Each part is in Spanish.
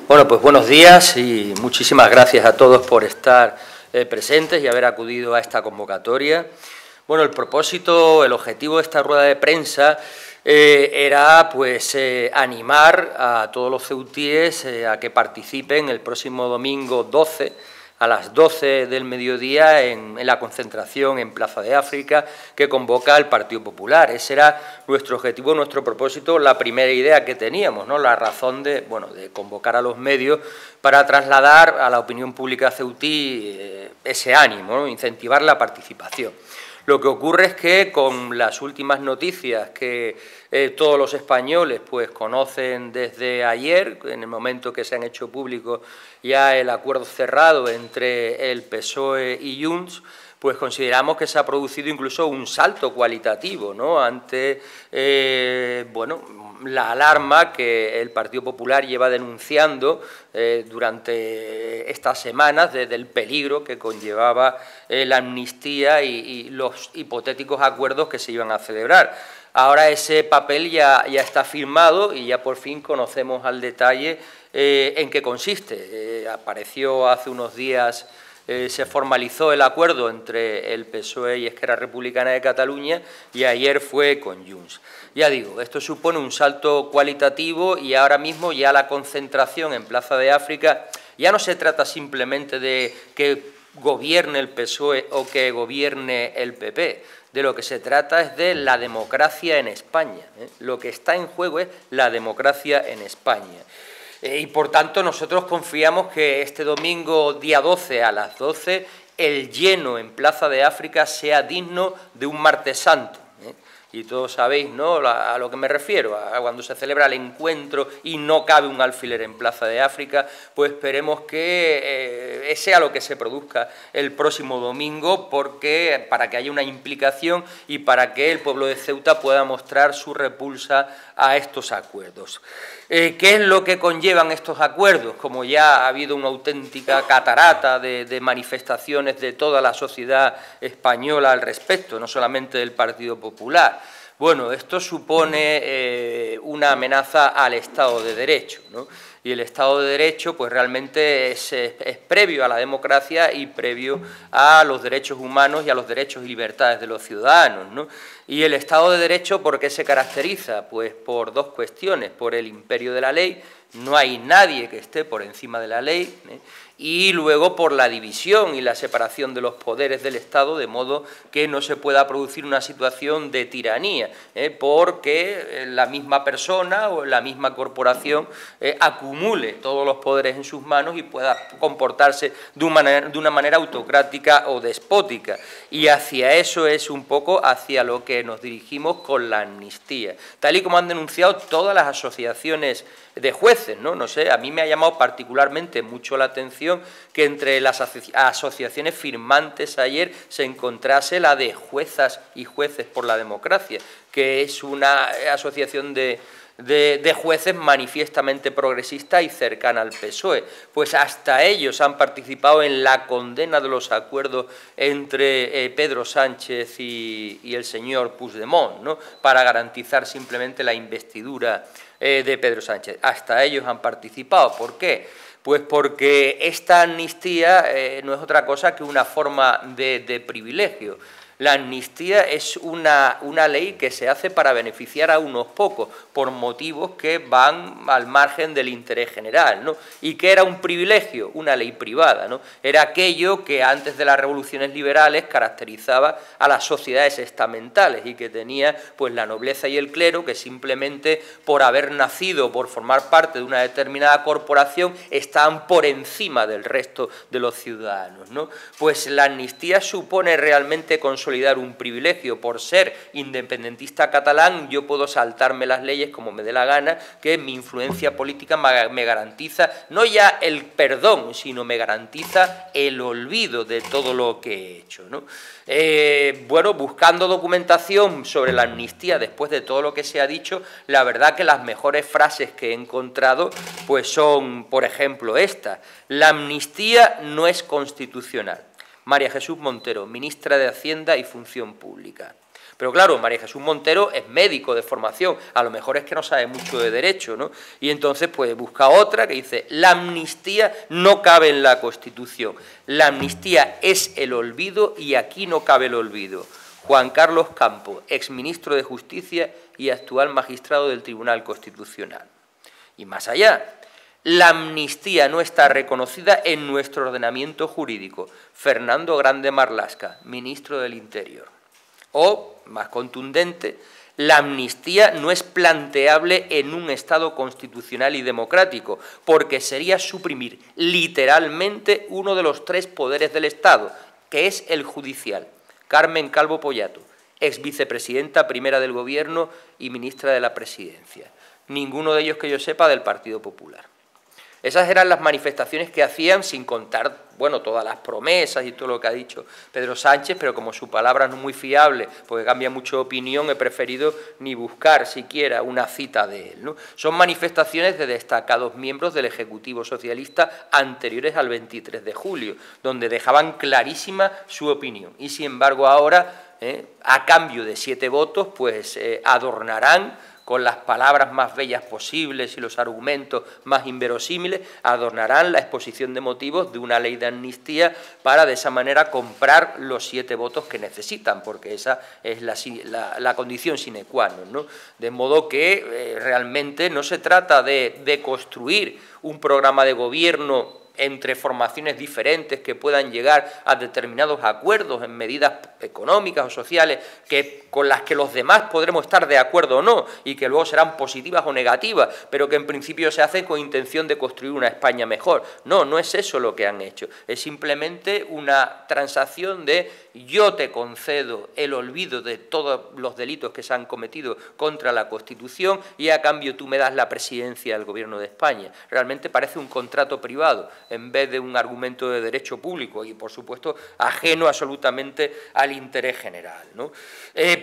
Bueno, pues buenos días y muchísimas gracias a todos por estar presentes y haber acudido a esta convocatoria. Bueno, el propósito, el objetivo de esta rueda de prensa era pues animar a todos los ceutíes a que participen el próximo domingo 12 a las 12 del mediodía en la concentración en Plaza de África que convoca el Partido Popular. Ese era nuestro objetivo, nuestro propósito, la primera idea que teníamos, ¿no? La razón de convocar a los medios para trasladar a la opinión pública ceutí ese ánimo, ¿no? Incentivar la participación. Lo que ocurre es que con las últimas noticias que todos los españoles pues conocen desde ayer, en el momento que se han hecho públicos ya el acuerdo cerrado entre el PSOE y Junts, pues consideramos que se ha producido incluso un salto cualitativo, ¿no? Ante la alarma que el Partido Popular lleva denunciando durante estas semanas desde el peligro que conllevaba la amnistía y los hipotéticos acuerdos que se iban a celebrar. Ahora ese papel ya está firmado y ya por fin conocemos al detalle en qué consiste. Apareció hace unos días, se formalizó el acuerdo entre el PSOE y Esquerra Republicana de Cataluña y ayer fue con Junts. Ya digo, esto supone un salto cualitativo y ahora mismo ya la concentración en Plaza de África ya no se trata simplemente de que gobierne el PSOE o que gobierne el PP. De lo que se trata es de la democracia en España. Lo que está en juego es la democracia en España. Y por tanto nosotros confiamos que este domingo día 12 a las 12 el lleno en Plaza de África sea digno de un martes santo. Y todos sabéis, ¿no?, a lo que me refiero, a cuando se celebra el encuentro y no cabe un alfiler en Plaza de África, pues esperemos que sea lo que se produzca el próximo domingo, para que haya una implicación y para que el pueblo de Ceuta pueda mostrar su repulsa a estos acuerdos. ¿Qué es lo que conllevan estos acuerdos? Como ya ha habido una auténtica catarata de manifestaciones de toda la sociedad española al respecto, no solamente del Partido Popular. Bueno, esto supone una amenaza al Estado de Derecho, ¿no? Y el Estado de Derecho pues realmente es previo a la democracia y previo a los derechos humanos y a los derechos y libertades de los ciudadanos, ¿no? Y el Estado de Derecho, ¿por qué se caracteriza? Pues por dos cuestiones: por el imperio de la ley, no hay nadie que esté por encima de la ley, y luego por la división y la separación de los poderes del Estado, de modo que no se pueda producir una situación de tiranía, porque la misma persona o la misma corporación acumule todos los poderes en sus manos y pueda comportarse de una manera autocrática o despótica. Y hacia eso es un poco hacia lo que nos dirigimos con la amnistía, tal y como han denunciado todas las asociaciones de jueces, ¿no? No sé, a mí me ha llamado particularmente mucho la atención que entre las asociaciones firmantes ayer se encontrase la de Juezas y Jueces por la Democracia, que es una asociación de jueces manifiestamente progresista y cercana al PSOE. Pues hasta ellos han participado en la condena de los acuerdos entre Pedro Sánchez y el señor Puigdemont, ¿no?, para garantizar simplemente la investidura de Pedro Sánchez. Hasta ellos han participado. ¿Por qué? Pues porque esta amnistía no es otra cosa que una forma de privilegio. La amnistía es una ley que se hace para beneficiar a unos pocos por motivos que van al margen del interés general, ¿no? ¿Y qué era un privilegio? Una ley privada, ¿no? Era aquello que antes de las revoluciones liberales caracterizaba a las sociedades estamentales y que tenía pues la nobleza y el clero, que simplemente por haber nacido, por formar parte de una determinada corporación, estaban por encima del resto de los ciudadanos, ¿no? Pues la amnistía supone realmente consolidar un privilegio. Por ser independentista catalán, yo puedo saltarme las leyes como me dé la gana, que mi influencia política me garantiza no ya el perdón, sino me garantiza el olvido de todo lo que he hecho, ¿no? Buscando documentación sobre la amnistía después de todo lo que se ha dicho, la verdad que las mejores frases que he encontrado pues son, por ejemplo, esta: la amnistía no es constitucional. María Jesús Montero, ministra de Hacienda y Función Pública. Pero claro, María Jesús Montero es médico de formación, a lo mejor es que no sabe mucho de derecho, ¿no? Y entonces pues busca otra que dice: la amnistía no cabe en la Constitución, la amnistía es el olvido y aquí no cabe el olvido. Juan Carlos Campos, exministro de Justicia y actual magistrado del Tribunal Constitucional. Y más allá, la amnistía no está reconocida en nuestro ordenamiento jurídico. Fernando Grande Marlaska, ministro del Interior. O, más contundente, la amnistía no es planteable en un Estado constitucional y democrático, porque sería suprimir literalmente uno de los 3 poderes del Estado, que es el judicial. Carmen Calvo Pollato, ex vicepresidenta primera del Gobierno y ministra de la Presidencia. Ninguno de ellos, que yo sepa, del Partido Popular. Esas eran las manifestaciones que hacían, sin contar, bueno, todas las promesas y todo lo que ha dicho Pedro Sánchez, pero como su palabra no es muy fiable, porque cambia mucho de opinión, he preferido ni buscar siquiera una cita de él, ¿no? Son manifestaciones de destacados miembros del Ejecutivo Socialista anteriores al 23 de julio, donde dejaban clarísima su opinión. Y, sin embargo, ahora, a cambio de 7 votos, pues adornarán con las palabras más bellas posibles y los argumentos más inverosímiles, adornarán la exposición de motivos de una ley de amnistía para de esa manera comprar los 7 votos que necesitan, porque esa es la condición sine qua non, ¿no? De modo que realmente no se trata de construir un programa de gobierno entre formaciones diferentes que puedan llegar a determinados acuerdos en medidas económicas o sociales con las que los demás podremos estar de acuerdo o no, y que luego serán positivas o negativas, pero que en principio se hacen con intención de construir una España mejor. No, no es eso lo que han hecho, es simplemente una transacción de: yo te concedo el olvido de todos los delitos que se han cometido contra la Constitución y a cambio tú me das la presidencia del Gobierno de España. Realmente parece un contrato privado en vez de un argumento de derecho público y, por supuesto, ajeno absolutamente al interés general, ¿no?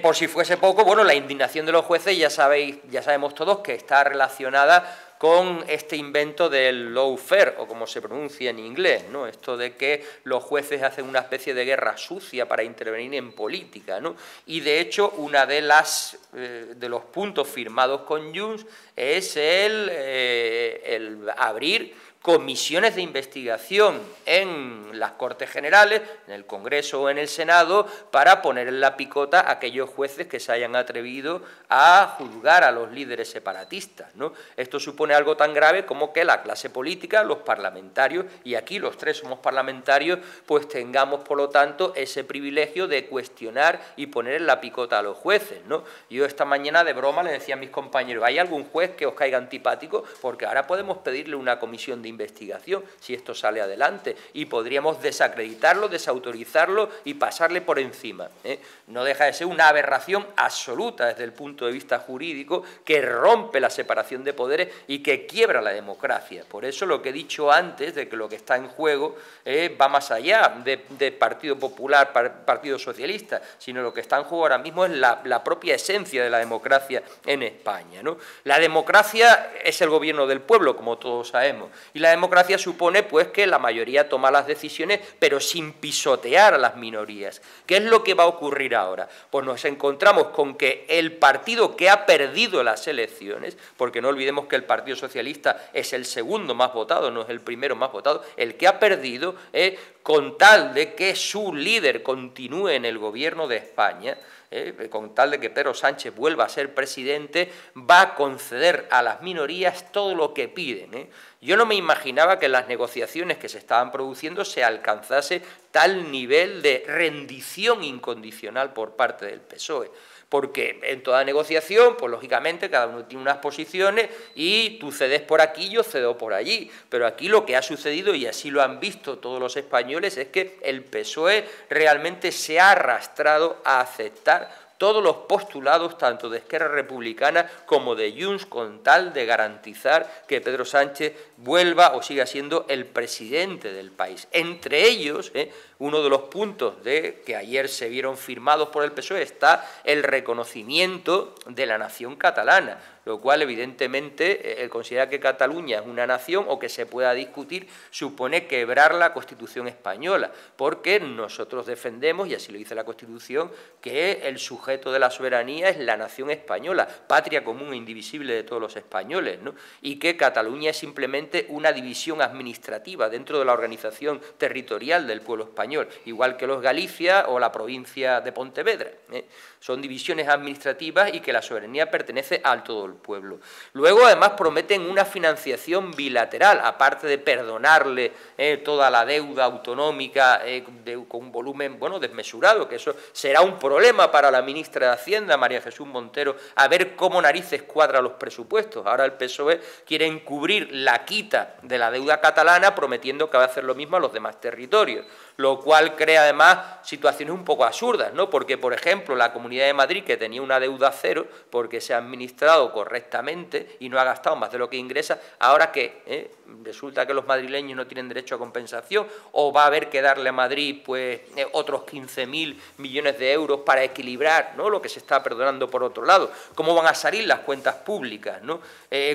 Por si fuese poco, bueno, la indignación de los jueces ya sabemos todos que está relacionada con este invento del lawfare, o como se pronuncia en inglés, ¿no? Esto de que los jueces hacen una especie de guerra sucia para intervenir en política, ¿no? Y de hecho, una de los puntos firmados con Junts es el abrir comisiones de investigación en las Cortes Generales, en el Congreso o en el Senado, para poner en la picota a aquellos jueces que se hayan atrevido a juzgar a los líderes separatistas, ¿no? Esto supone algo tan grave como que la clase política, los parlamentarios, y aquí los 3 somos parlamentarios, pues tengamos, por lo tanto, ese privilegio de cuestionar y poner en la picota a los jueces, ¿no? Yo esta mañana de broma le decía a mis compañeros: ¿hay algún juez que os caiga antipático? Porque ahora podemos pedirle una comisión de investigación si esto sale adelante y podríamos desacreditarlo, desautorizarlo y pasarle por encima, ¿eh? No deja de ser una aberración absoluta desde el punto de vista jurídico, que rompe la separación de poderes y que quiebra la democracia. Por eso lo que he dicho antes, de que lo que está en juego va más allá de Partido Popular, Partido Socialista, sino lo que está en juego ahora mismo es la propia esencia de la democracia en España, ¿no? La democracia es el gobierno del pueblo, como todos sabemos, y la democracia supone pues que la mayoría toma las decisiones, pero sin pisotear a las minorías. ¿Qué es lo que va a ocurrir ahora? Pues nos encontramos con que el partido que ha perdido las elecciones, porque no olvidemos que el Partido Socialista es el segundo más votado, no es el primero más votado, el que ha perdido, con tal de que su líder continúe en el gobierno de España, con tal de que Pedro Sánchez vuelva a ser presidente, va a conceder a las minorías todo lo que piden. Yo no me imaginaba que en las negociaciones que se estaban produciendo se alcanzase tal nivel de rendición incondicional por parte del PSOE. Porque en toda negociación, pues lógicamente cada uno tiene unas posiciones y tú cedes por aquí, yo cedo por allí. Pero aquí lo que ha sucedido, y así lo han visto todos los españoles, es que el PSOE realmente se ha arrastrado a aceptar todos los postulados tanto de Esquerra Republicana como de Junts, con tal de garantizar que Pedro Sánchez vuelva o siga siendo el presidente del país. Entre ellos, uno de los puntos que ayer se vieron firmados por el PSOE está el reconocimiento de la nación catalana, lo cual evidentemente el considerar que Cataluña es una nación o que se pueda discutir supone quebrar la Constitución española, porque nosotros defendemos, y así lo dice la Constitución, que el sujeto de la soberanía es la nación española, patria común e indivisible de todos los españoles, ¿no? Y que Cataluña es simplemente una división administrativa dentro de la organización territorial del pueblo español, igual que los Galicia o la provincia de Pontevedra, ¿eh? Son divisiones administrativas y que la soberanía pertenece a todo el pueblo. Luego, además, prometen una financiación bilateral, aparte de perdonarle toda la deuda autonómica con un volumen, bueno, desmesurado, que eso será un problema para la ministra de Hacienda, María Jesús Montero, a ver cómo narices cuadra los presupuestos. Ahora el PSOE quiere encubrir la quita de la deuda catalana prometiendo que va a hacer lo mismo a los demás territorios, lo cual crea además situaciones un poco absurdas, ¿no? Porque, por ejemplo, la Comunidad de Madrid, que tenía una deuda cero porque se ha administrado correctamente y no ha gastado más de lo que ingresa, ahora que resulta que los madrileños no tienen derecho a compensación, o va a haber que darle a Madrid pues otros 15.000 millones de euros para equilibrar, ¿no?, lo que se está perdonando por otro lado. ¿Cómo van a salir las cuentas públicas, ¿no?,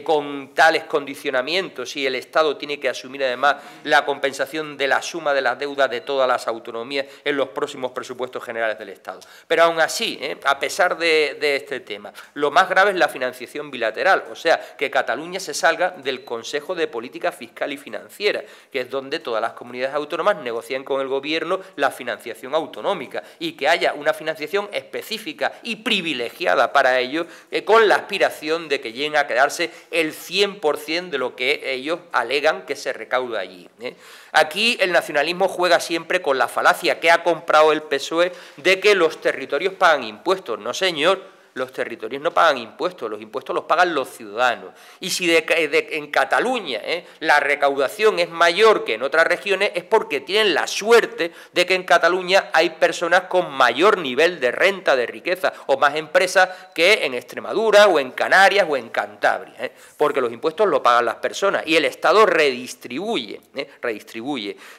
con tales condicionamientos, si el Estado tiene que asumir además la compensación de la suma de las deudas de todas las autonomías en los próximos presupuestos generales del Estado? Pero aún así, a pesar de este tema, lo más grave es la financiación bilateral, o sea, que Cataluña se salga del Consejo de Política Fiscal y Financiera, que es donde todas las comunidades autónomas negocian con el Gobierno la financiación autonómica, y que haya una financiación específica y privilegiada para ellos, con la aspiración de que lleguen a quedarse el 100% de lo que ellos alegan que se recauda allí. Aquí el nacionalismo juega siempre con la falacia que ha comprado el PSOE de que los territorios pagan impuestos. No, señor. Los territorios no pagan impuestos, los impuestos los pagan los ciudadanos. Y si en Cataluña la recaudación es mayor que en otras regiones, es porque tienen la suerte de que en Cataluña hay personas con mayor nivel de renta, de riqueza, o más empresas que en Extremadura, o en Canarias, o en Cantabria, porque los impuestos los pagan las personas y el Estado redistribuye.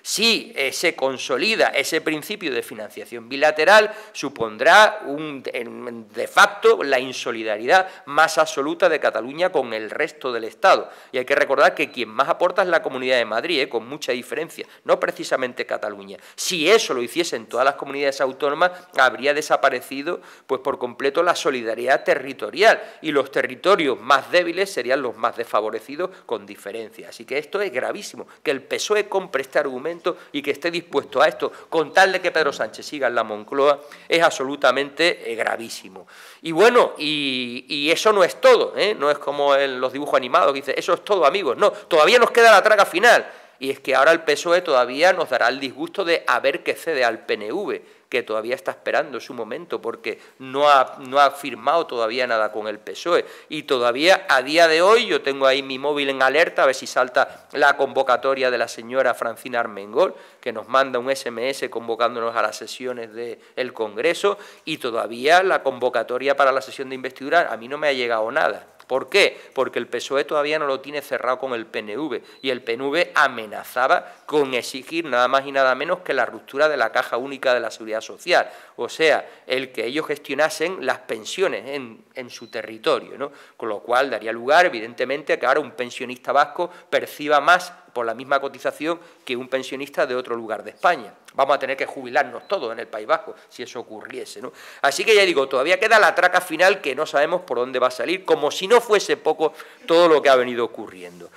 Si se consolida ese principio de financiación bilateral, supondrá de facto la insolidaridad más absoluta de Cataluña con el resto del Estado. Y hay que recordar que quien más aporta es la Comunidad de Madrid, con mucha diferencia, no precisamente Cataluña. Si eso lo hiciesen todas las comunidades autónomas, habría desaparecido pues por completo la solidaridad territorial, y los territorios más débiles serían los más desfavorecidos con diferencia. Así que esto es gravísimo, que el PSOE compre este argumento y que esté dispuesto a esto con tal de que Pedro Sánchez siga en la Moncloa, es absolutamente gravísimo. Y bueno, y eso no es todo, no es como en los dibujos animados que dice, eso es todo, amigos. No, todavía nos queda la traga final, y es que ahora el PSOE todavía nos dará el disgusto de a ver qué cede al PNV, que todavía está esperando su momento, porque no ha firmado todavía nada con el PSOE, y todavía a día de hoy yo tengo ahí mi móvil en alerta a ver si salta la convocatoria de la señora Francina Armengol, que nos manda un SMS convocándonos a las sesiones del Congreso, y todavía la convocatoria para la sesión de investidura a mí no me ha llegado nada. ¿Por qué? Porque el PSOE todavía no lo tiene cerrado con el PNV, y el PNV amenazaba con exigir nada más y nada menos que la ruptura de la Caja Única de la Seguridad Social, o sea, el que ellos gestionasen las pensiones en su territorio, ¿no? Con lo cual daría lugar, evidentemente, a que ahora un pensionista vasco perciba más por la misma cotización que un pensionista de otro lugar de España. Vamos a tener que jubilarnos todos en el País Vasco si eso ocurriese, ¿no? Así que ya digo, todavía queda la traca final que no sabemos por dónde va a salir, como si no fuese poco todo lo que ha venido ocurriendo.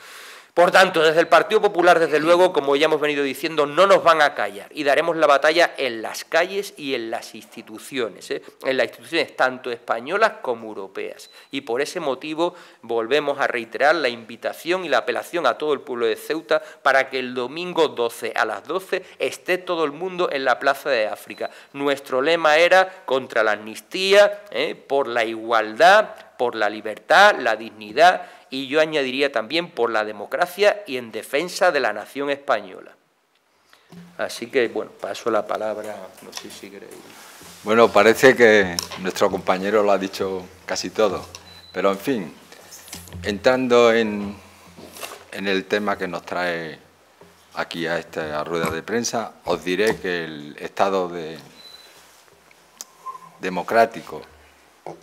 Por tanto, desde el Partido Popular, desde luego, como ya hemos venido diciendo, no nos van a callar y daremos la batalla en las calles y en las instituciones, en las instituciones tanto españolas como europeas. Y por ese motivo volvemos a reiterar la invitación y la apelación a todo el pueblo de Ceuta para que el domingo 12 a las 12 esté todo el mundo en la Plaza de África. Nuestro lema era contra la amnistía, por la igualdad, por la libertad, la dignidad, y yo añadiría también por la democracia y en defensa de la nación española. Así que, bueno, paso la palabra, no sé si queréis. Bueno, parece que nuestro compañero lo ha dicho casi todo, pero en fin, entrando en el tema que nos trae aquí a esta rueda de prensa, os diré que el Estado democrático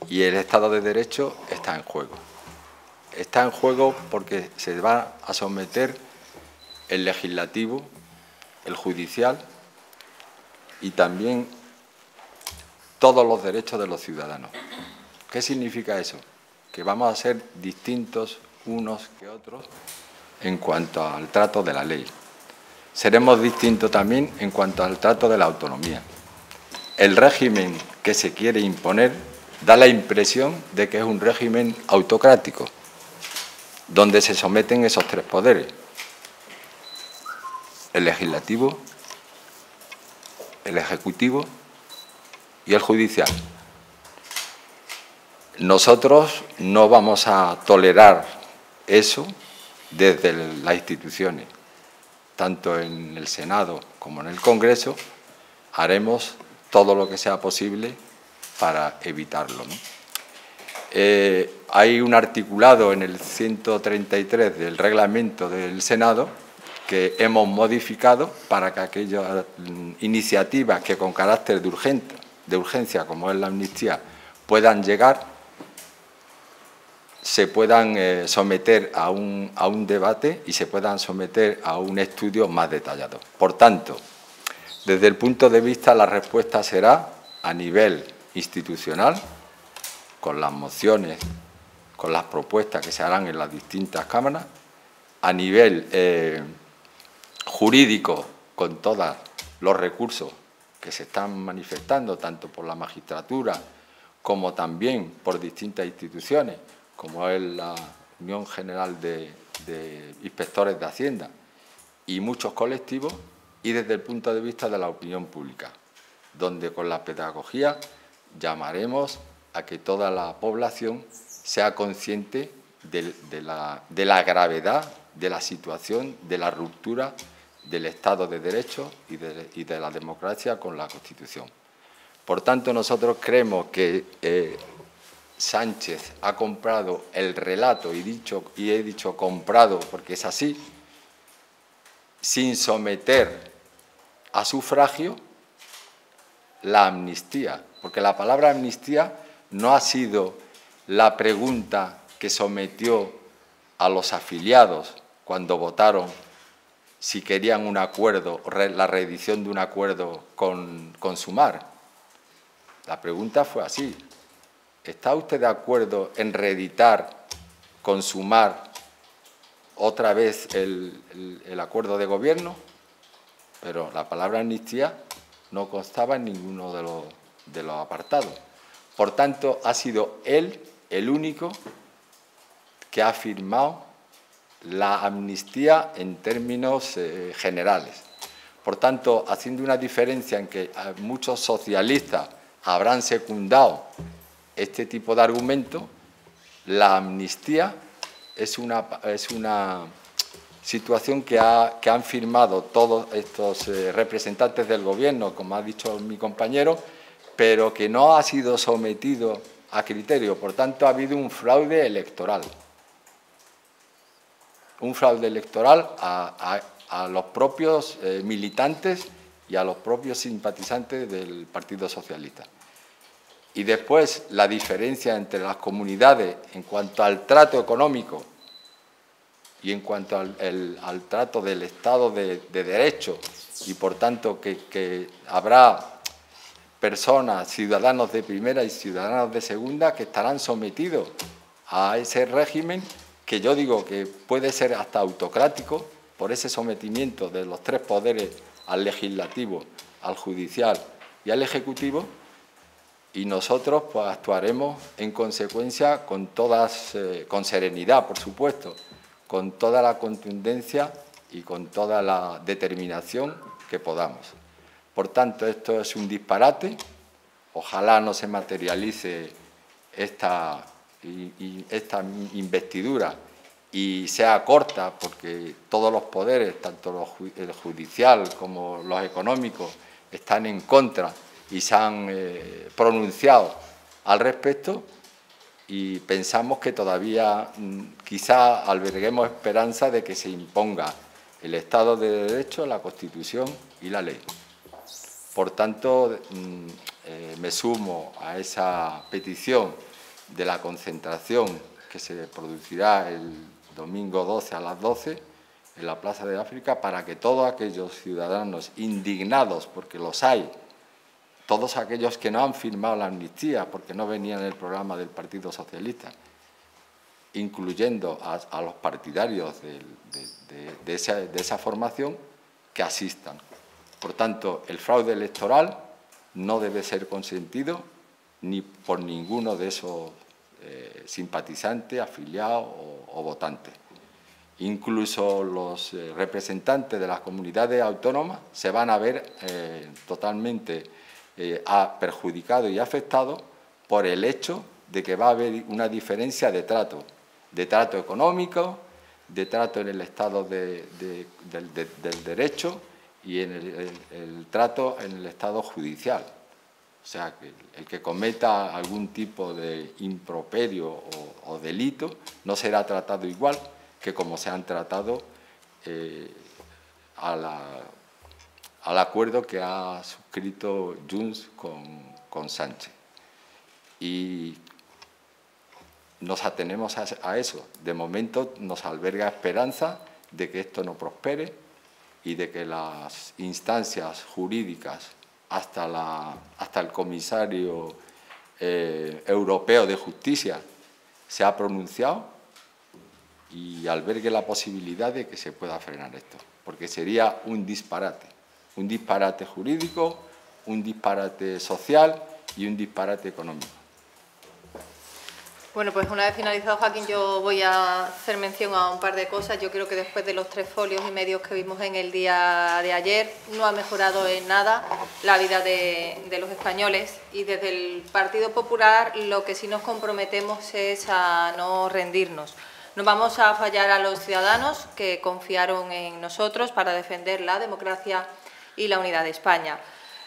y el Estado de Derecho está en juego. Está en juego porque se va a someter el legislativo, el judicial y también todos los derechos de los ciudadanos. ¿Qué significa eso? Que vamos a ser distintos unos que otros en cuanto al trato de la ley. Seremos distintos también en cuanto al trato de la autonomía. El régimen que se quiere imponer da la impresión de que es un régimen autocrático, donde se someten esos tres poderes: el legislativo, el ejecutivo y el judicial. Nosotros no vamos a tolerar eso desde las instituciones, tanto en el Senado como en el Congreso. Haremos todo lo que sea posible para evitarlo, ¿no? Hay un articulado en el 133 del reglamento del Senado que hemos modificado para que aquellas iniciativas que con carácter de urgencia, como es la amnistía, puedan llegar, se puedan someter a un debate y se puedan someter a un estudio más detallado. Por tanto, desde el punto de vista, la respuesta será a nivel institucional, con las mociones, con las propuestas que se harán en las distintas cámaras, a nivel jurídico, con todos los recursos que se están manifestando, tanto por la magistratura como también por distintas instituciones, como es la Unión General de Inspectores de Hacienda y muchos colectivos, y desde el punto de vista de la opinión pública, donde con la pedagogía llamaremos a que toda la población sea consciente de la gravedad de la situación, de la ruptura del Estado de Derecho y de la democracia con la Constitución. Por tanto, nosotros creemos que Sánchez ha comprado el relato, y he dicho comprado porque es así, sin someter a sufragio la amnistía, porque la palabra amnistía no ha sido la pregunta que sometió a los afiliados cuando votaron si querían un acuerdo, la reedición de un acuerdo con Sumar. La pregunta fue así: ¿está usted de acuerdo en reeditar con Sumar otra vez el acuerdo de gobierno? Pero la palabra amnistía no constaba en ninguno de los apartados. Por tanto, ha sido él el único que ha firmado la amnistía en términos generales. Por tanto, haciendo una diferencia en que muchos socialistas habrán secundado este tipo de argumento, la amnistía es una situación que han firmado todos estos representantes del Gobierno, como ha dicho mi compañero, pero que no ha sido sometido a criterio. Por tanto, ha habido un fraude electoral. Un fraude electoral a los propios militantes y a los propios simpatizantes del Partido Socialista. Y después, la diferencia entre las comunidades en cuanto al trato económico y en cuanto al trato del Estado de Derecho, y por tanto que habrá personas, ciudadanos de primera y ciudadanos de segunda, que estarán sometidos a ese régimen, que yo digo que puede ser hasta autocrático, por ese sometimiento de los tres poderes, al legislativo, al judicial y al ejecutivo, y nosotros pues actuaremos en consecuencia con serenidad, por supuesto, con toda la contundencia y con toda la determinación que podamos. Por tanto, esto es un disparate. Ojalá no se materialice esta investidura y sea corta, porque todos los poderes, tanto el judicial como los económicos, están en contra y se han pronunciado al respecto, y pensamos que todavía quizá alberguemos esperanza de que se imponga el Estado de Derecho, la Constitución y la ley. Por tanto, me sumo a esa petición de la concentración que se producirá el domingo 12 a las 12 en la Plaza de África, para que todos aquellos ciudadanos indignados, porque los hay, todos aquellos que no han firmado la amnistía porque no venían en el programa del Partido Socialista, incluyendo a los partidarios de esa formación, que asistan. Por tanto, el fraude electoral no debe ser consentido ni por ninguno de esos simpatizantes, afiliados o votantes. Incluso los representantes de las comunidades autónomas se van a ver totalmente perjudicados y afectados por el hecho de que va a haber una diferencia de trato económico, de trato en el Estado del Derecho y en el trato en el Estado judicial. O sea, que el que cometa algún tipo de improperio o delito no será tratado igual que como se han tratado al acuerdo que ha suscrito Junts con Sánchez. Y nos atenemos a eso. De momento nos alberga esperanza de que esto no prospere y de que las instancias jurídicas, hasta el comisario europeo de justicia se ha pronunciado, y albergue la posibilidad de que se pueda frenar esto, porque sería un disparate jurídico, un disparate social y un disparate económico. Bueno, pues una vez finalizado, Joaquín, yo voy a hacer mención a un par de cosas. Yo creo que después de los 3 folios y medios que vimos en el día de ayer, no ha mejorado en nada la vida de los españoles, y desde el Partido Popular lo que sí nos comprometemos es a no rendirnos. No vamos a fallar a los ciudadanos que confiaron en nosotros para defender la democracia y la unidad de España.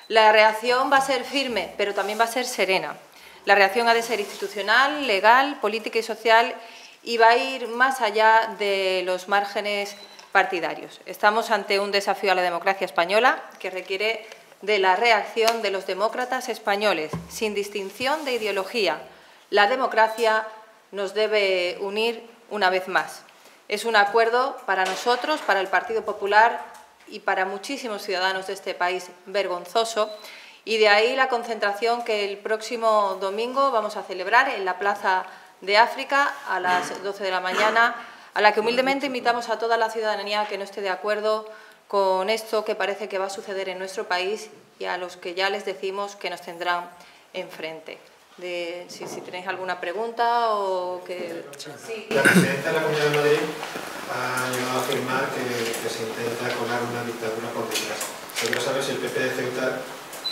La reacción va a ser firme, pero también va a ser serena. La reacción ha de ser institucional, legal, política y social, y va a ir más allá de los márgenes partidarios. Estamos ante un desafío a la democracia española que requiere de la reacción de los demócratas españoles, sin distinción de ideología. La democracia nos debe unir una vez más. Es un acuerdo para nosotros, para el Partido Popular y para muchísimos ciudadanos de este país vergonzoso, y de ahí la concentración que el próximo domingo vamos a celebrar en la Plaza de África a las 12 de la mañana, a la que humildemente invitamos a toda la ciudadanía que no esté de acuerdo con esto que parece que va a suceder en nuestro país, y a los que ya les decimos que nos tendrán enfrente. Si tenéis alguna pregunta o que... Sí. La presidenta de la Comunidad de Madrid ha llegado a afirmar que se intenta colar una dictadura por detrás. Quiero saber si el PP de Ceuta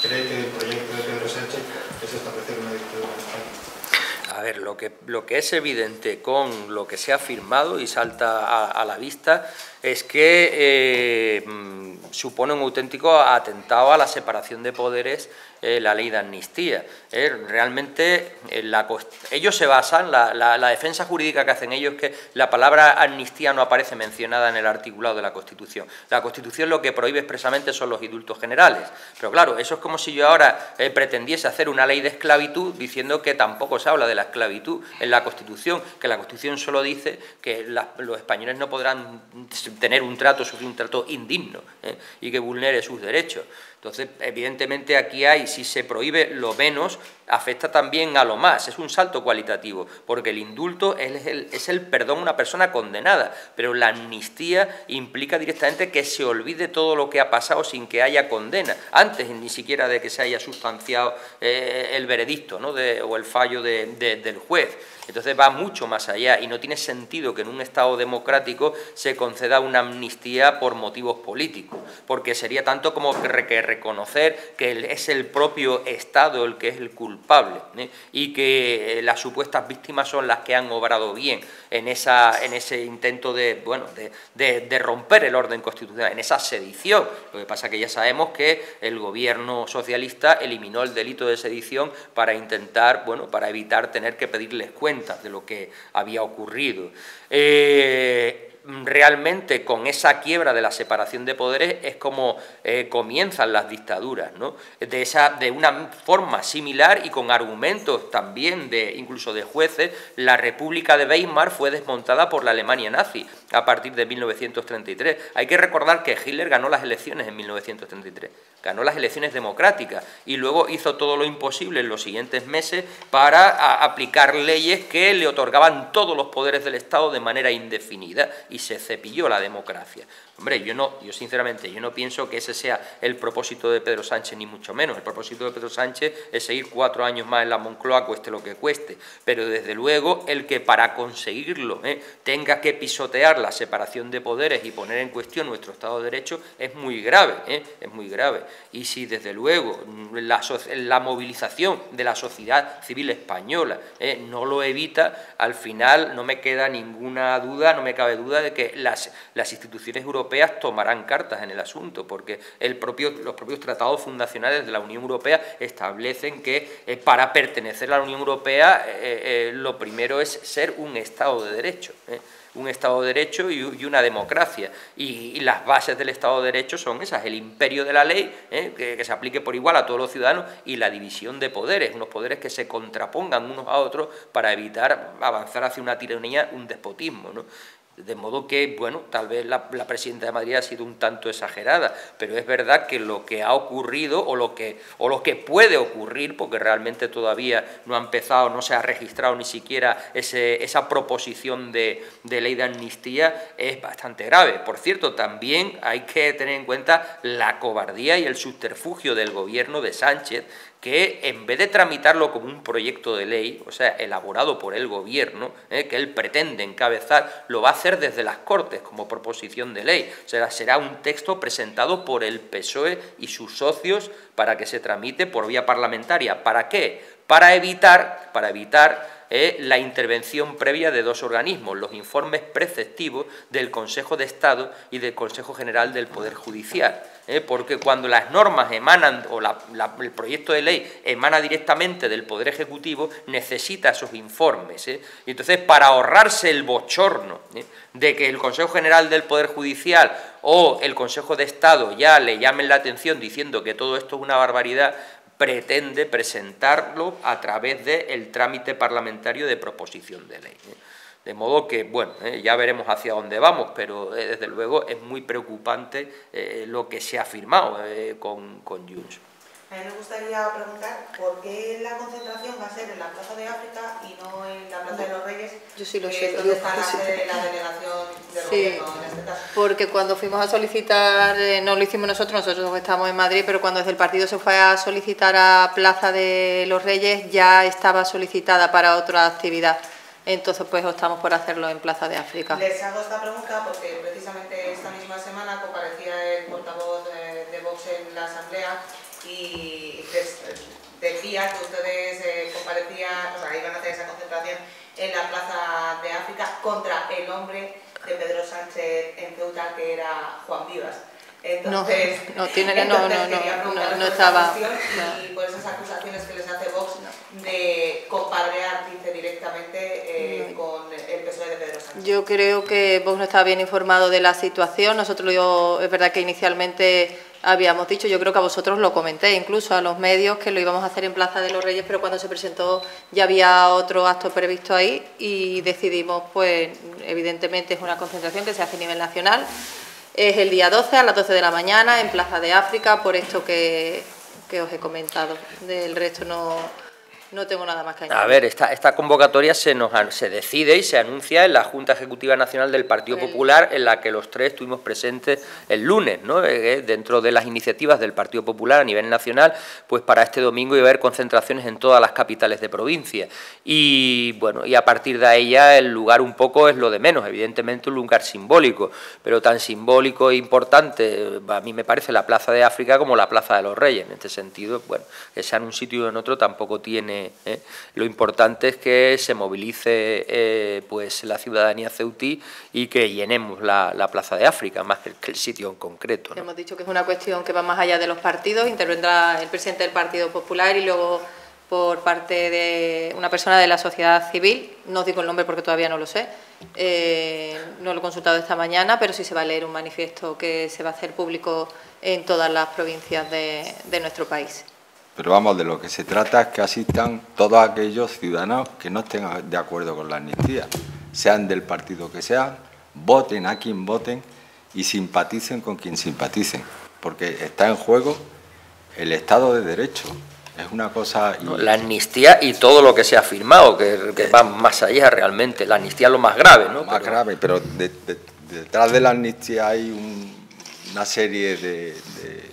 cree que el proyecto de Pedro Sánchez es establecer una dictadura en España. A ver, lo que es evidente con lo que se ha firmado y salta a la vista es que supone un auténtico atentado a la separación de poderes la ley de amnistía. Realmente ellos se basan, la defensa jurídica que hacen ellos es que la palabra amnistía no aparece mencionada en el articulado de la Constitución. La Constitución lo que prohíbe expresamente son los indultos generales. Pero claro, eso es como si yo ahora pretendiese hacer una ley de esclavitud diciendo que tampoco se habla de la esclavitud en la Constitución, que la Constitución solo dice que los españoles no podrán sufrir un trato indigno y que vulnere sus derechos. Entonces, evidentemente aquí si se prohíbe lo menos, afecta también a lo más, es un salto cualitativo, porque el indulto es el perdón a una persona condenada, pero la amnistía implica directamente que se olvide todo lo que ha pasado sin que haya condena, antes ni siquiera de que se haya sustanciado el veredicto, ¿no? o el fallo del juez. Entonces va mucho más allá y no tiene sentido que en un Estado democrático se conceda una amnistía por motivos políticos, porque sería tanto como que reconocer que es el propio Estado el que es el culpable, y que las supuestas víctimas son las que han obrado bien en ese intento de romper el orden constitucional, en esa sedición. Lo que pasa es que ya sabemos que el gobierno socialista eliminó el delito de sedición para intentar, para evitar tener que pedirles cuentas de lo que había ocurrido. realmente con esa quiebra de la separación de poderes es como comienzan las dictaduras, ¿no? De una forma similar y con argumentos también incluso de jueces, la República de Weimar fue desmontada por la Alemania nazi a partir de 1933. Hay que recordar que Hitler ganó las elecciones en 1933, ganó las elecciones democráticas y luego hizo todo lo imposible en los siguientes meses para aplicar leyes que le otorgaban todos los poderes del Estado de manera indefinida y se cepilló la democracia. Hombre, yo sinceramente no pienso que ese sea el propósito de Pedro Sánchez, ni mucho menos. El propósito de Pedro Sánchez es seguir 4 años más en la Moncloa, cueste lo que cueste. Pero desde luego el que para conseguirlo tenga que pisotear la separación de poderes y poner en cuestión nuestro Estado de Derecho es muy grave, es muy grave. Y si desde luego la movilización de la sociedad civil española no lo evita, al final no me queda ninguna duda, no me cabe duda de que las instituciones europeas tomarán cartas en el asunto, porque los propios tratados fundacionales de la Unión Europea establecen que para pertenecer a la Unión Europea lo primero es ser un Estado de Derecho. Un Estado de Derecho y una democracia. Y las bases del Estado de Derecho son esas: el imperio de la ley, que se aplique por igual a todos los ciudadanos, y la división de poderes, unos poderes que se contrapongan unos a otros para evitar avanzar hacia una tiranía, un despotismo, ¿no? De modo que, bueno, tal vez la presidenta de Madrid ha sido un tanto exagerada, pero es verdad que lo que ha ocurrido o lo que puede ocurrir, porque realmente todavía no ha empezado, no se ha registrado ni siquiera esa proposición de ley de amnistía, es bastante grave. Por cierto, también hay que tener en cuenta la cobardía y el subterfugio del gobierno de Sánchez, que en vez de tramitarlo como un proyecto de ley, o sea, elaborado por el Gobierno, que él pretende encabezar, lo va a hacer desde las Cortes como proposición de ley. O sea, será un texto presentado por el PSOE y sus socios para que se tramite por vía parlamentaria. ¿Para qué? Para evitar la intervención previa de 2 organismos, los informes preceptivos del Consejo de Estado y del Consejo General del Poder Judicial. Porque cuando las normas emanan, o el proyecto de ley emana directamente del Poder Ejecutivo, necesita esos informes. Y entonces, para ahorrarse el bochorno de que el Consejo General del Poder Judicial o el Consejo de Estado ya le llamen la atención diciendo que todo esto es una barbaridad, pretende presentarlo a través del trámite parlamentario de proposición de ley. De modo que, bueno, ya veremos hacia dónde vamos, pero desde luego es muy preocupante lo que se ha firmado con Junts. A mí me gustaría preguntar por qué la concentración va a ser en la Plaza de África y no en la Plaza de los Reyes. Yo sí lo sé. ¿Dónde está la sede de la delegación del gobierno en este caso? Porque cuando fuimos a solicitar, no lo hicimos nosotros estamos en Madrid, pero cuando desde el partido se fue a solicitar a Plaza de los Reyes ya estaba solicitada para otra actividad. Entonces, pues optamos por hacerlo en Plaza de África. Les hago esta pregunta porque precisamente esta misma semana comparecía el portavoz de Vox en la Asamblea y decía que ustedes comparecían, o sea, iban a hacer esa concentración en la Plaza de África contra el hombre de Pedro Sánchez en Ceuta, que era Juan Vivas. Entonces, no estaba. Y por esas acusaciones que les hace Vox de compadrear, dice directamente, con el PSOE de Pedro Sánchez. Yo creo que Vox no estaba bien informado de la situación. Nosotros, es verdad que inicialmente habíamos dicho, yo creo que a vosotros lo comenté, incluso a los medios, que lo íbamos a hacer en Plaza de los Reyes, pero cuando se presentó ya había otro acto previsto ahí y decidimos, pues evidentemente es una concentración que se hace a nivel nacional. Es el día 12 a las 12 de la mañana en Plaza de África, por esto que os he comentado. Del resto no tengo nada más que añadir. A ver, esta convocatoria se decide y se anuncia en la Junta Ejecutiva Nacional del Partido Popular, en la que los 3 estuvimos presentes el lunes, ¿no? Dentro de las iniciativas del Partido Popular a nivel nacional, pues para este domingo iba a haber concentraciones en todas las capitales de provincia. Y bueno, y a partir de ahí ya el lugar un poco es lo de menos, evidentemente un lugar simbólico, pero tan simbólico e importante, a mí me parece la Plaza de África como la Plaza de los Reyes. En este sentido, bueno, que sea en un sitio o en otro tampoco tiene. Lo importante es que se movilice pues la ciudadanía ceutí y que llenemos la Plaza de África, más que el sitio en concreto, ¿no? Hemos dicho que es una cuestión que va más allá de los partidos, intervendrá el presidente del Partido Popular y luego por parte de una persona de la sociedad civil. No os digo el nombre porque todavía no lo sé, no lo he consultado esta mañana, pero sí se va a leer un manifiesto que se va a hacer público en todas las provincias de nuestro país. Pero vamos, de lo que se trata es que asistan todos aquellos ciudadanos que no estén de acuerdo con la amnistía, sean del partido que sean, voten a quien voten y simpaticen con quien simpaticen, porque está en juego el Estado de Derecho. Es una cosa... La amnistía y todo lo que se ha firmado, que va más allá realmente. La amnistía es lo más grave, ¿no? Lo más grave, pero detrás de la amnistía hay una serie de...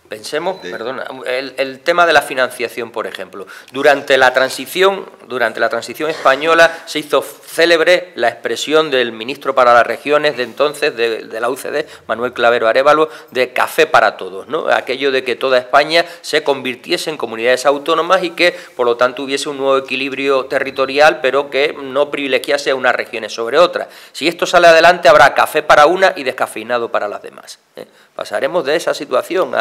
Pensemos, perdona, el tema de la financiación, por ejemplo. Durante la transición española se hizo célebre la expresión del ministro para las regiones de entonces, de la UCD, Manuel Clavero Arévalo, de café para todos, ¿no? Aquello de que toda España se convirtiese en comunidades autónomas y que, por lo tanto, hubiese un nuevo equilibrio territorial, pero que no privilegiase a unas regiones sobre otras. Si esto sale adelante, habrá café para una y descafeinado para las demás, ¿eh? Pasaremos de esa situación,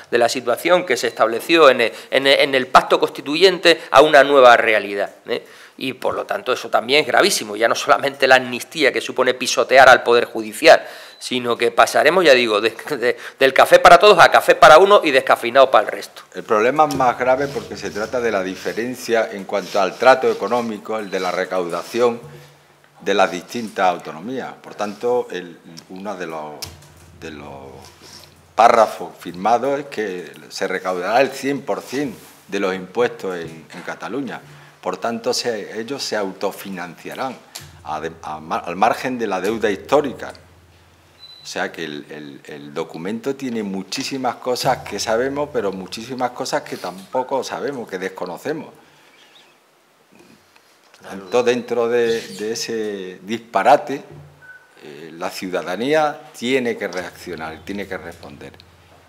de la situación que se estableció en el pacto constituyente, a una nueva realidad, ¿eh? Y por lo tanto eso también es gravísimo, ya no solamente la amnistía que supone pisotear al Poder Judicial, sino que pasaremos, ya digo, del café para todos a café para uno y descafeinado para el resto. El problema es más grave porque se trata de la diferencia en cuanto al trato económico, el de la recaudación de las distintas autonomías. Por tanto, uno de los párrafo firmado es que se recaudará el 100% de los impuestos en Cataluña. Por tanto, ellos se autofinanciarán al margen de la deuda histórica. O sea que el documento tiene muchísimas cosas que sabemos, pero muchísimas cosas que tampoco sabemos, que desconocemos. Tanto dentro de ese disparate, la ciudadanía tiene que reaccionar, tiene que responder.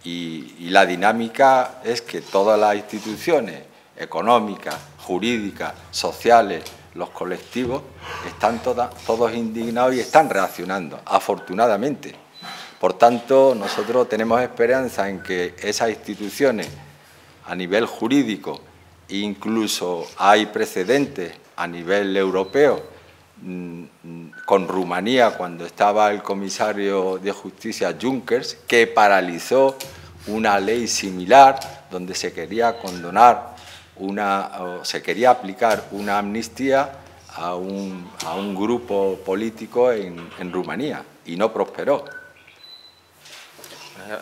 Y la dinámica es que todas las instituciones económicas, jurídicas, sociales, los colectivos, están todos indignados y están reaccionando, afortunadamente. Por tanto, nosotros tenemos esperanza en que esas instituciones, a nivel jurídico, incluso hay precedentes a nivel europeo, con Rumanía, cuando estaba el comisario de Justicia Junckers, que paralizó una ley similar donde se quería condonar se quería aplicar una amnistía a un grupo político en Rumanía y no prosperó.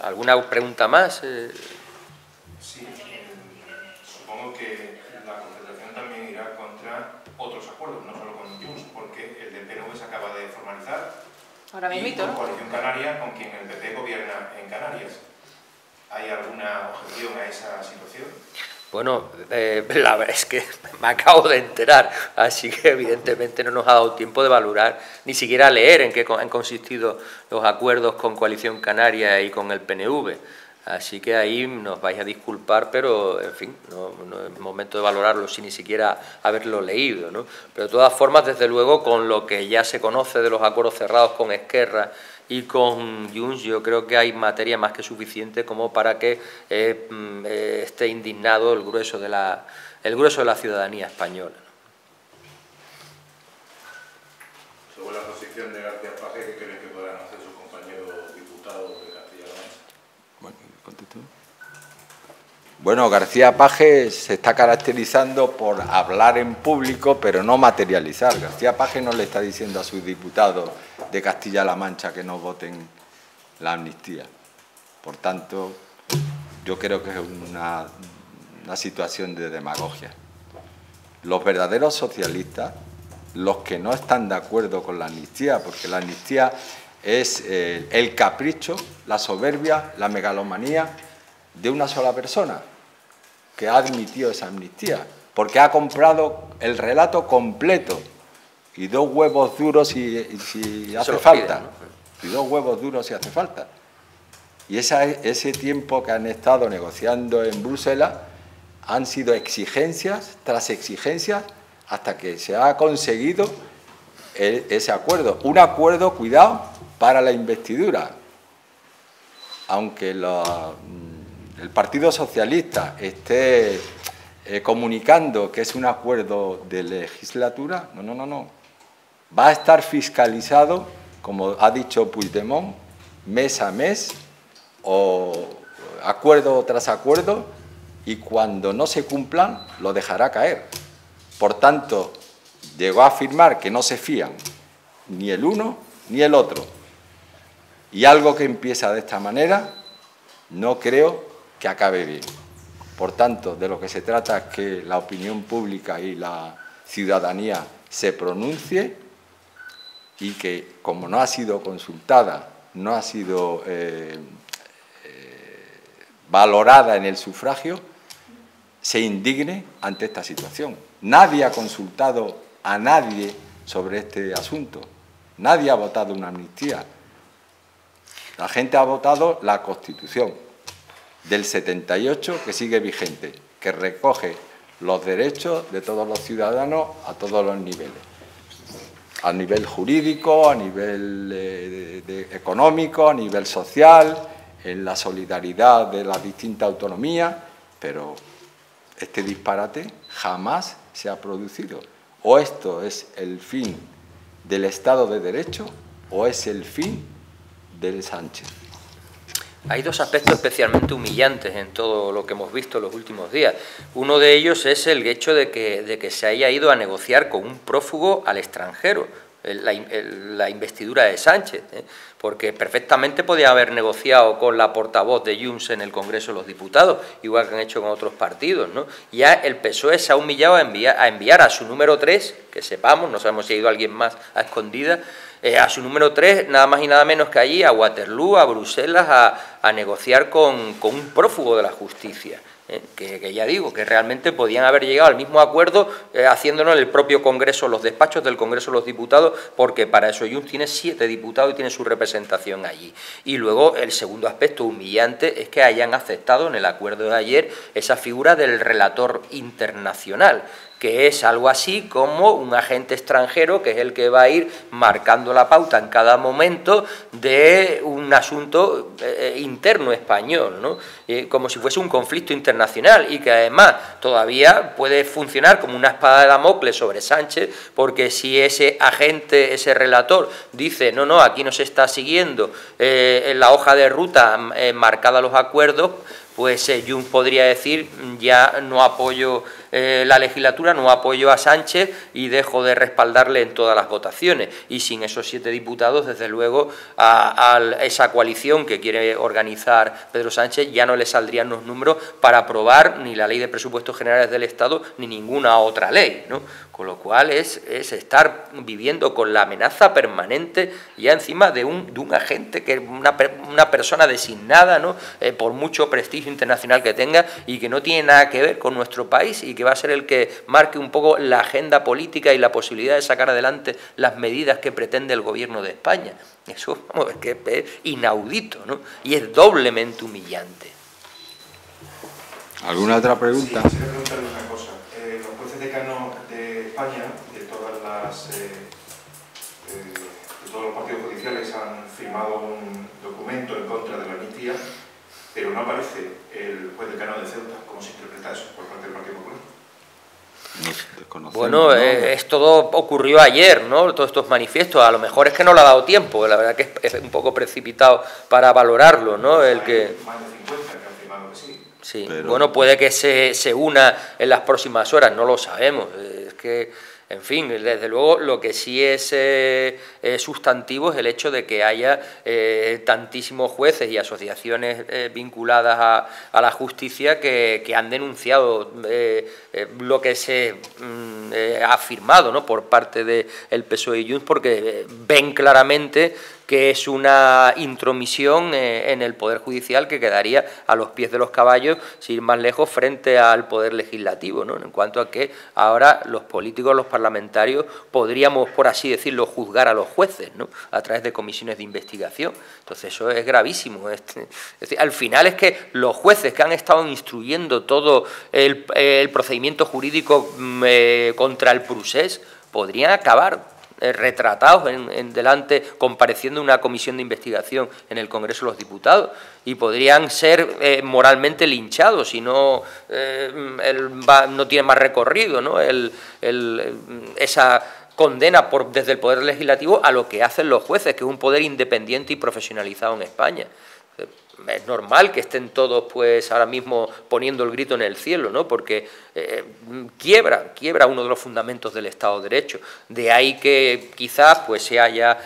¿Alguna pregunta más? Sí, supongo que la Confederación también irá contra otros acuerdos, no solo con Junts, porque el del PNV se acaba de formalizar. Ahora mismo, con ¿no? Coalición Canaria, con quien el PP gobierna en Canarias. ¿Hay alguna objeción a esa situación? Bueno, la verdad es que me acabo de enterar, así que evidentemente no nos ha dado tiempo de valorar, ni siquiera leer en qué han consistido los acuerdos con Coalición Canaria y con el PNV. Así que ahí nos vais a disculpar, pero, en fin, no es momento de valorarlo sin ni siquiera haberlo leído, ¿no? Pero de todas formas, desde luego, con lo que ya se conoce de los acuerdos cerrados con Esquerra y con Junts, yo creo que hay materia más que suficiente como para que esté indignado el grueso de la ciudadanía española. Sobre la posición de García Paje, ¿qué creen que podrán hacer sus compañeros diputados de Castilla-La Mancha? Bueno, ¿contesto? Bueno, García Paje se está caracterizando por hablar en público, pero no materializar. García Paje no le está diciendo a sus diputados de Castilla-La Mancha que no voten la amnistía. Por tanto, yo creo que es una situación de demagogia. Los verdaderos socialistas, los que no están de acuerdo con la amnistía, porque la amnistía es el capricho, la soberbia, la megalomanía de una sola persona que ha admitido esa amnistía, porque ha comprado el relato completo y 2 huevos duros si hace falta. Y 2 huevos duros si hace falta. Y ese tiempo que han estado negociando en Bruselas han sido exigencias tras exigencias hasta que se ha conseguido ese acuerdo. Un acuerdo, cuidado, para la investidura. Aunque el Partido Socialista esté comunicando que es un acuerdo de legislatura. No, no, no, no. Va a estar fiscalizado, como ha dicho Puigdemont, mes a mes o acuerdo tras acuerdo, y cuando no se cumplan lo dejará caer. Por tanto, llegó a afirmar que no se fían ni el uno ni el otro. Y algo que empieza de esta manera no creo que acabe bien. Por tanto, de lo que se trata es que la opinión pública y la ciudadanía se pronuncie, y que, como no ha sido consultada, no ha sido valorada en el sufragio, se indigne ante esta situación. Nadie ha consultado a nadie sobre este asunto. Nadie ha votado una amnistía. La gente ha votado la Constitución del 78, que sigue vigente, que recoge los derechos de todos los ciudadanos a todos los niveles. A nivel jurídico, a nivel económico, a nivel social, en la solidaridad de las distintas autonomías, pero este disparate jamás se ha producido. O esto es el fin del Estado de Derecho o es el fin del Sánchez. Hay dos aspectos especialmente humillantes en todo lo que hemos visto en los últimos días. Uno de ellos es el hecho de que se haya ido a negociar con un prófugo al extranjero, la investidura de Sánchez, porque perfectamente podía haber negociado con la portavoz de Junts en el Congreso de los Diputados, igual que han hecho con otros partidos, ¿no? Ya el PSOE se ha humillado a enviar a su número 3, que sepamos, no sabemos si ha ido alguien más a escondidas, a su número 3, nada más y nada menos que allí, a Waterloo, a Bruselas, a negociar con un prófugo de la justicia. Que ya digo, que realmente podían haber llegado al mismo acuerdo haciéndolo en el propio Congreso, los despachos del Congreso de los Diputados, porque para eso Junts tiene 7 diputados y tiene su representación allí. Y luego el segundo aspecto humillante es que hayan aceptado en el acuerdo de ayer esa figura del relator internacional, que es algo así como un agente extranjero que es el que va a ir marcando la pauta en cada momento de un asunto interno español, ¿no? Como si fuese un conflicto internacional, y que además todavía puede funcionar como una espada de Damocles sobre Sánchez, porque si ese agente, ese relator, dice no, no, aquí no se está siguiendo en la hoja de ruta marcada los acuerdos, pues Junts podría decir ya no apoyo la legislatura, no apoyo a Sánchez y dejo de respaldarle en todas las votaciones. Y sin esos 7 diputados, desde luego, a esa coalición que quiere organizar Pedro Sánchez ya no le saldrían los números para aprobar ni la Ley de Presupuestos Generales del Estado ni ninguna otra ley, ¿no? Con lo cual es estar viviendo con la amenaza permanente ya encima de un agente, que es una persona designada, ¿no? Por mucho prestigio internacional que tenga, y que no tiene nada que ver con nuestro país, y que va a ser el que marque un poco la agenda política y la posibilidad de sacar adelante las medidas que pretende el Gobierno de España. Eso, vamos, es que es inaudito, ¿no? Y es doblemente humillante. ¿Alguna otra pregunta? Sí, quisiera preguntarle una cosa. Los jueces decanos de España, de todos los partidos judiciales, han firmado un documento en contra de la amnistía, pero no aparece el juez decano de Ceuta. ¿Cómo se interpreta eso por parte del Partido Popular? Bueno, todo ocurrió ayer, ¿no? Todos estos manifiestos, a lo mejor es que no le ha dado tiempo, la verdad que es un poco precipitado para valorarlo, ¿no? Hay más de 50 que han firmado que sí. Sí, pero... bueno, puede que se una en las próximas horas, no lo sabemos. Es que, en fin, desde luego lo que sí es sustantivo es el hecho de que haya tantísimos jueces y asociaciones vinculadas a la justicia que han denunciado lo que se ha firmado, ¿no? Por parte del PSOE y Junts, porque ven claramente que es una intromisión en el Poder Judicial que quedaría a los pies de los caballos, sin ir más lejos, frente al Poder Legislativo, ¿no? En cuanto a que ahora los políticos, los parlamentarios, podríamos, por así decirlo, juzgar a los jueces, ¿no? A través de comisiones de investigación. Entonces eso es gravísimo. Es decir, al final es que los jueces que han estado instruyendo todo el procedimiento jurídico contra el procés podrían acabar retratados delante, compareciendo en una comisión de investigación en el Congreso de los Diputados, y podrían ser moralmente linchados si no, no tiene más recorrido, ¿no? Esa condena desde el Poder Legislativo a lo que hacen los jueces, que es un poder independiente y profesionalizado en España. Es normal que estén todos pues ahora mismo poniendo el grito en el cielo, ¿no? Porque quiebra uno de los fundamentos del Estado de Derecho. De ahí que quizás pues se haya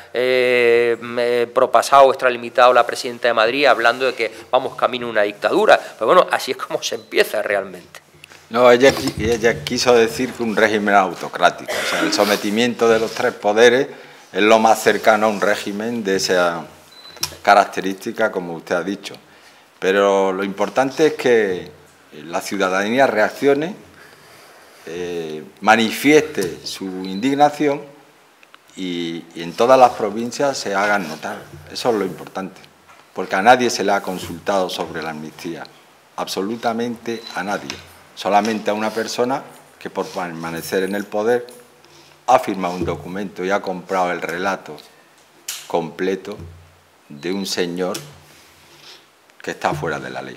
propasado o extralimitado la presidenta de Madrid hablando de que vamos camino a una dictadura. Pero bueno, así es como se empieza realmente. No, ella quiso decir que un régimen autocrático, o sea, el sometimiento de los tres poderes es lo más cercano a un régimen de esa característica, como usted ha dicho. Pero lo importante es que la ciudadanía reaccione, manifieste su indignación y en todas las provincias se hagan notar. Eso es lo importante, porque a nadie se le ha consultado sobre la amnistía, absolutamente a nadie. Solamente a una persona que por permanecer en el poder ha firmado un documento y ha comprado el relato completo de un señor que está fuera de la ley.